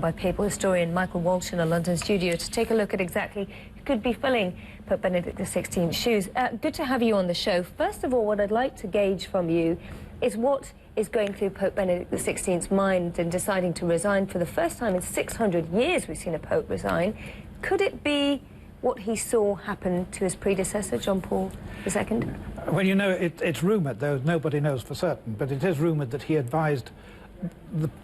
By papal historian Michael Walsh in a London studio to take a look at exactly who could be filling Pope Benedict XVI's shoes. Good to have you on the show. First of all, what I'd like to gauge from you is what is going through Pope Benedict XVI's mind in deciding to resign. For the first time in 600 years we've seen a Pope resign. Could it be what he saw happen to his predecessor, John Paul II? Well, you know, it's rumoured, though nobody knows for certain, but it is rumoured that he advised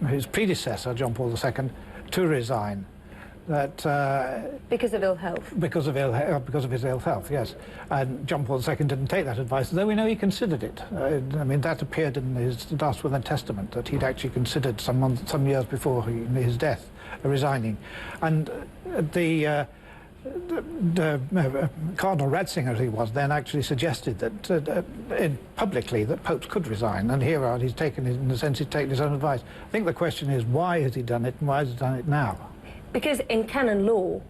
his predecessor, John Paul II, to resign. That because of ill health. Because of his ill health, yes. And John Paul II didn't take that advice, though we know he considered it. I mean, that appeared in his last will and testament, that he'd actually considered some years before his death resigning. And the Cardinal Ratzinger, as he was then, actually suggested that publicly that popes could resign, and here he's taken it, in a sense he's taken his own advice. I think the question is, why has he done it, and why has he done it now? Because in canon law,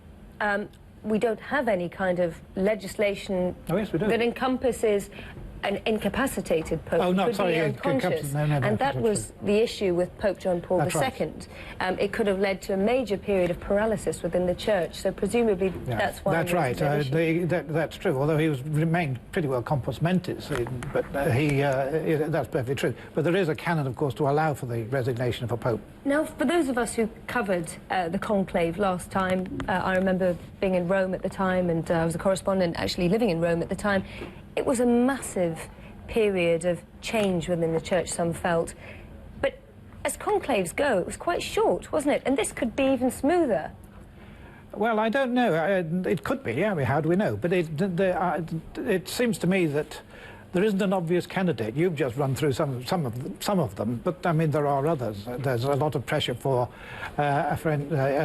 we don't have any kind of legislation that encompasses an incapacitated pope. Oh, no, sorry, unconscious. And that was the issue with Pope John Paul II. Right. It could have led to a major period of paralysis within the church, so presumably that's why... That's right, that's true, although he remained pretty well compos mentis, but that's perfectly true. But there is a canon, of course, to allow for the resignation of a pope. Now, for those of us who covered the conclave last time, I remember being in Rome at the time, and I was a correspondent actually living in Rome at the time. It was a massive period of change within the church, some felt. But as conclaves go, it was quite short, wasn't it? And this could be even smoother. Well, I don't know. It could be, yeah. I mean, how do we know? But it seems to me that there isn't an obvious candidate. You've just run through some of them, but I mean there are others. There's a lot of pressure for a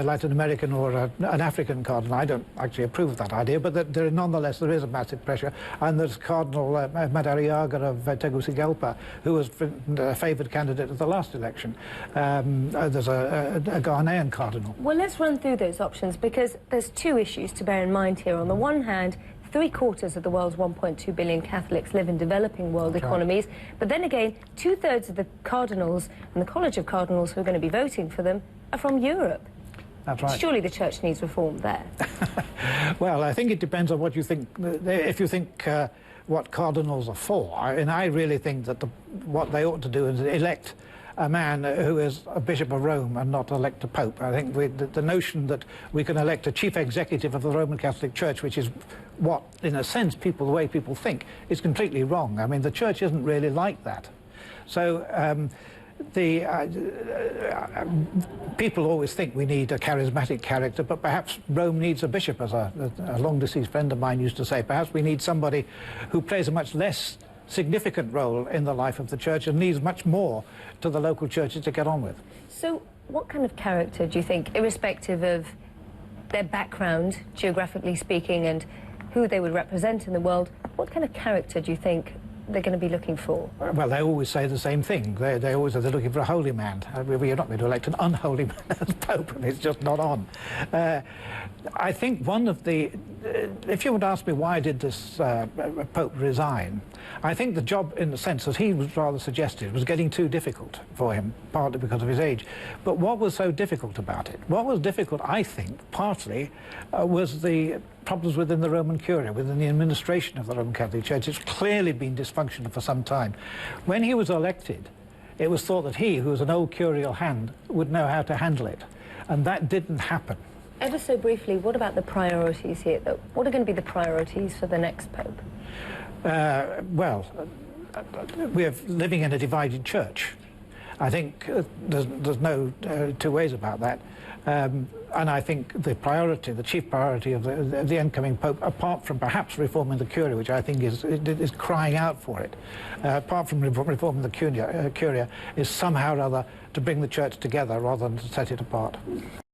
Latin American or an African cardinal. I don't actually approve of that idea, but nonetheless there is a massive pressure. And there's Cardinal Madariaga of Tegucigalpa, who was a favoured candidate at the last election. There's a Ghanaian cardinal. Well, let's run through those options, because there's two issues to bear in mind here. On the one hand, 3/4 of the world's 1.2 billion Catholics live in developing world economies. Right. But then again, 2/3 of the cardinals and the College of Cardinals who are going to be voting for them are from Europe. That's right. Surely the church needs reform there. Well, I think it depends on what you think. If you think what cardinals are for, and I really think that what they ought to do is elect a man who is a Bishop of Rome and not elect a Pope. I think the notion that we can elect a chief executive of the Roman Catholic Church, which is what, in a sense, the way people think, is completely wrong. I mean, the Church isn't really like that. So people always think we need a charismatic character, but perhaps Rome needs a bishop, as a long-deceased friend of mine used to say. Perhaps we need somebody who plays a much less significant role in the life of the church and needs much more to the local churches to get on with. So what kind of character do you think, irrespective of their background, geographically speaking, and who they would represent in the world, what kind of character do you think they're going to be looking for? Well, they always say the same thing. They always say they're looking for a holy man. We're not going to elect an unholy man as Pope, and it's just not on. I think one of the... if you would ask me why did this Pope resign, I think the job, in the sense that he was rather suggested, was getting too difficult for him, partly because of his age. But what was so difficult about it? What was difficult, I think, partly, was the problems within the Roman Curia, within the administration of the Roman Catholic Church. It's clearly been dysfunctional for some time. When he was elected, it was thought that he, who was an old curial hand, would know how to handle it. And that didn't happen. Ever so briefly, what about the priorities here, though? What are going to be the priorities for the next Pope? Well, we're living in a divided church. I think there's no two ways about that. And I think the chief priority of the incoming Pope, apart from perhaps reforming the Curia, which I think is crying out for it, apart from reforming the Curia, is somehow or other to bring the church together rather than to set it apart.